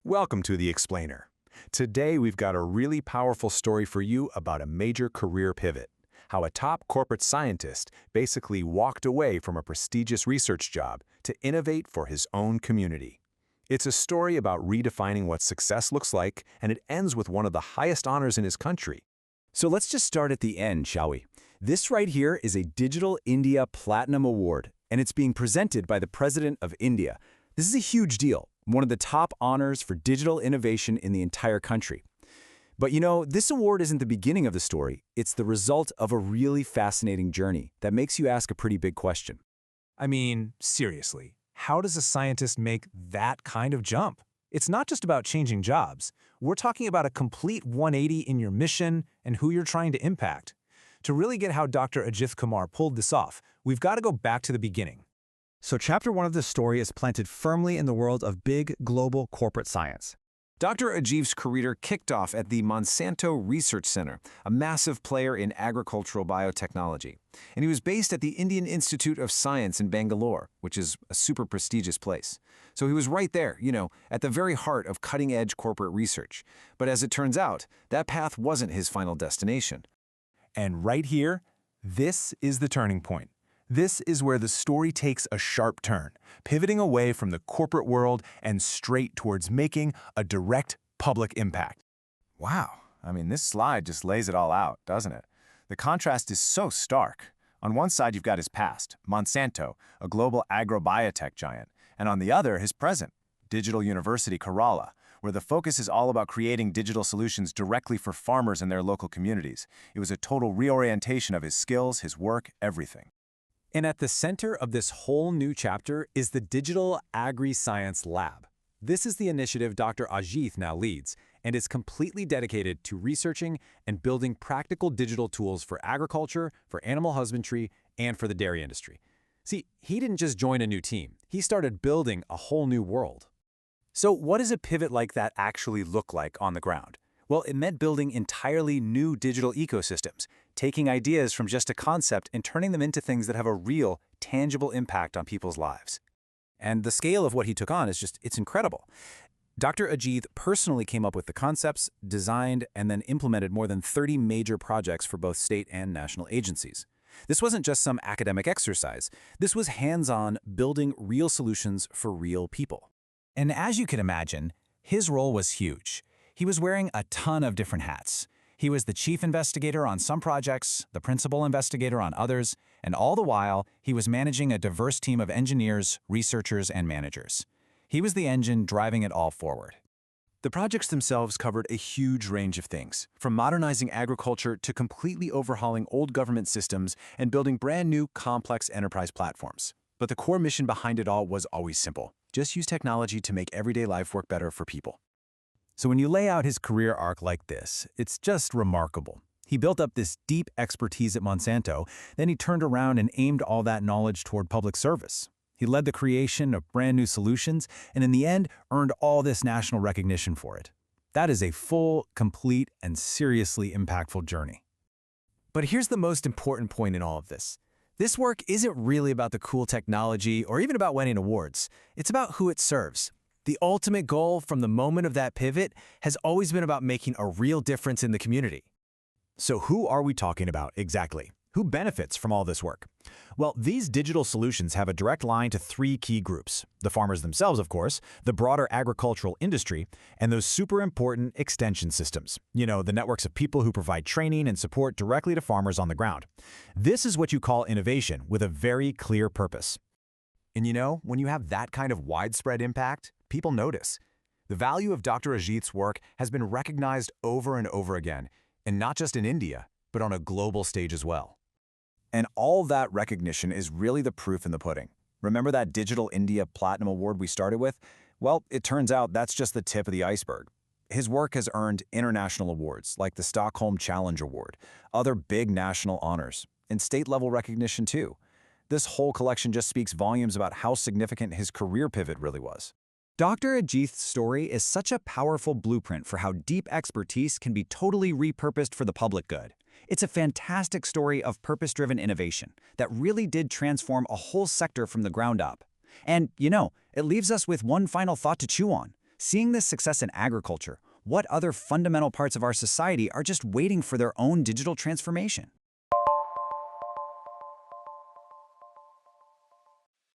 Welcome to The Explainer. Today we've got a really powerful story for you about a major career pivot. How a top corporate scientist basically walked away from a prestigious research job to innovate for his own community. It's a story about redefining what success looks like, and it ends with one of the highest honors in his country. So let's just start at the end, shall we? This right here is a Digital India Platinum Award, and it's being presented by the President of India. This is a huge deal, one of the top honors for digital innovation in the entire country. But you know, this award isn't the beginning of the story. It's the result of a really fascinating journey that makes you ask a pretty big question. I mean, seriously, how does a scientist make that kind of jump? It's not just about changing jobs. We're talking about a complete 180 in your mission and who you're trying to impact. To really get how Dr. Ajith Kumar pulled this off, we've got to go back to the beginning. So chapter 1 of this story is planted firmly in the world of big global corporate science. Dr. Ajith's career kicked off at the Monsanto Research Centre, a massive player in agricultural biotechnology. And he was based at the Indian Institute of Science in Bangalore, which is a super prestigious place. So he was right there, at the very heart of cutting-edge corporate research. But as it turns out, that path wasn't his final destination. And right here, this is the turning point. This is where the story takes a sharp turn, pivoting away from the corporate world and straight towards making a direct public impact. Wow, this slide just lays it all out, doesn't it? The contrast is so stark. On one side, you've got his past, Monsanto, a global agrobiotech giant, and on the other, his present, Digital University Kerala, where the focus is all about creating digital solutions directly for farmers in their local communities. It was a total reorientation of his skills, his work, everything. And at the center of this whole new chapter is the Digital Agri Science Lab. This is the initiative Dr. Ajith now leads, and is completely dedicated to researching and building practical digital tools for agriculture, for animal husbandry, and for the dairy industry. See, he didn't just join a new team. He started building a whole new world. So what does a pivot like that actually look like on the ground? Well, it meant building entirely new digital ecosystems, taking ideas from just a concept and turning them into things that have a real, tangible impact on people's lives. And the scale of what he took on it's incredible. Dr. Ajith personally came up with the concepts, designed, and then implemented more than 30 major projects for both state and national agencies. This wasn't just some academic exercise. This was hands-on, building real solutions for real people. And as you can imagine, his role was huge. He was wearing a ton of different hats. He was the chief investigator on some projects, the principal investigator on others, and all the while, he was managing a diverse team of engineers, researchers, and managers. He was the engine driving it all forward. The projects themselves covered a huge range of things, from modernizing agriculture to completely overhauling old government systems and building brand new, complex enterprise platforms. But the core mission behind it all was always simple. Just use technology to make everyday life work better for people. So when you lay out his career arc like this, it's just remarkable. He built up this deep expertise at Monsanto, then he turned around and aimed all that knowledge toward public service. He led the creation of brand new solutions, and in the end, earned all this national recognition for it. That is a full, complete, and seriously impactful journey. But here's the most important point in all of this. This work isn't really about the cool technology or even about winning awards. It's about who it serves. The ultimate goal from the moment of that pivot has always been about making a real difference in the community. So who are we talking about exactly? Who benefits from all this work? Well, these digital solutions have a direct line to 3 key groups. The farmers themselves, of course, the broader agricultural industry, and those super important extension systems. The networks of people who provide training and support directly to farmers on the ground. This is what you call innovation with a very clear purpose. And when you have that kind of widespread impact, people notice. The value of Dr. Ajith's work has been recognized over and over again, and not just in India, but on a global stage as well. And all that recognition is really the proof in the pudding. Remember that Digital India Platinum Award we started with? Well, it turns out that's just the tip of the iceberg. His work has earned international awards like the Stockholm Challenge Award, other big national honors, and state-level recognition too. This whole collection just speaks volumes about how significant his career pivot really was. Dr. Ajith's story is such a powerful blueprint for how deep expertise can be totally repurposed for the public good. It's a fantastic story of purpose-driven innovation that really did transform a whole sector from the ground up. And, it leaves us with one final thought to chew on. Seeing this success in agriculture, what other fundamental parts of our society are just waiting for their own digital transformation?